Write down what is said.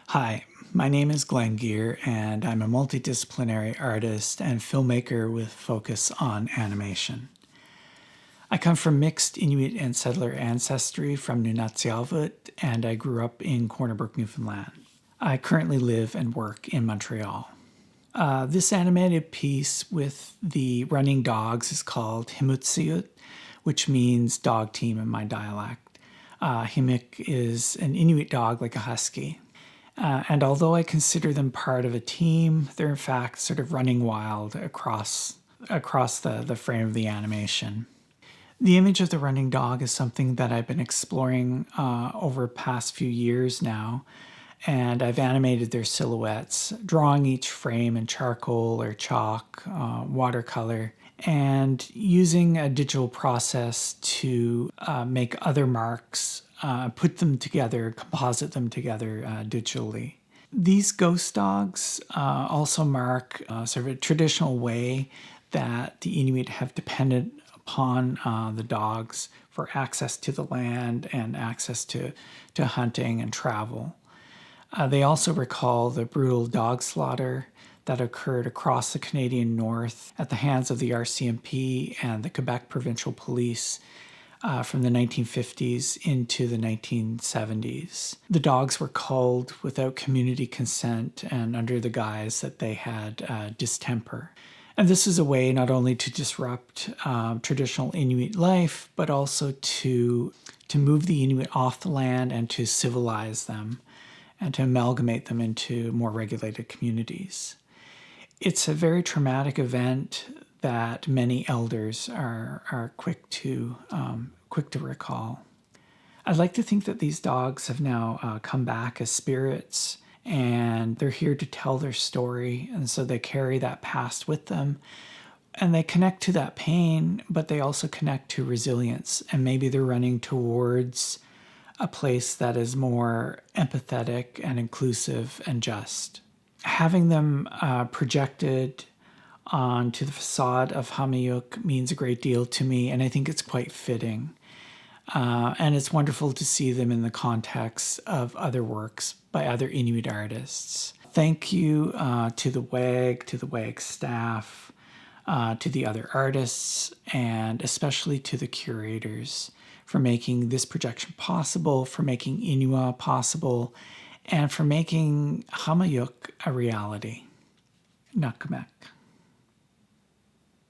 Hi, my name is Glenn Gear, and I'm a multidisciplinary artist and filmmaker with focus on animation. I come from mixed Inuit and settler ancestry from Kimutsijut, and I grew up in Corner Brook, Newfoundland. I currently live and work in Montreal. This animated piece with the running dogs is called Kimutsijut, which means dog team in my dialect. Himik is an Inuit dog like a husky. And although I consider them part of a team, they're in fact sort of running wild across the frame of the animation. The image of the running dog is something that I've been exploring over the past few years now, and I've animated their silhouettes, drawing each frame in charcoal or chalk, watercolor, and using a digital process to make other marks, put them together, composite them together digitally. These ghost dogs also mark sort of a traditional way that the Inuit have depended upon the dogs for access to the land and access to hunting and travel. They also recall the brutal dog slaughter that occurred across the Canadian North at the hands of the RCMP and the Quebec Provincial Police from the 1950s into the 1970s. The dogs were culled without community consent and under the guise that they had distemper. And this is a way not only to disrupt traditional Inuit life, but also to move the Inuit off the land and to civilize them and to amalgamate them into more regulated communities. It's a very traumatic event that many elders are quick to recall. I'd like to think that these dogs have now come back as spirits, and they're here to tell their story, and so they carry that past with them, and they connect to that pain, but they also connect to resilience, and maybe they're running towards a place that is more empathetic and inclusive and just. Having them projected onto the facade of Qaumajuq means a great deal to me, and I think it's quite fitting. And it's wonderful to see them in the context of other works by other Inuit artists. Thank you to the WAG, to the WAG staff, to the other artists, and especially to the curators for making this projection possible, for making INUA possible, and for making Qaumajuq a reality. Nakmek.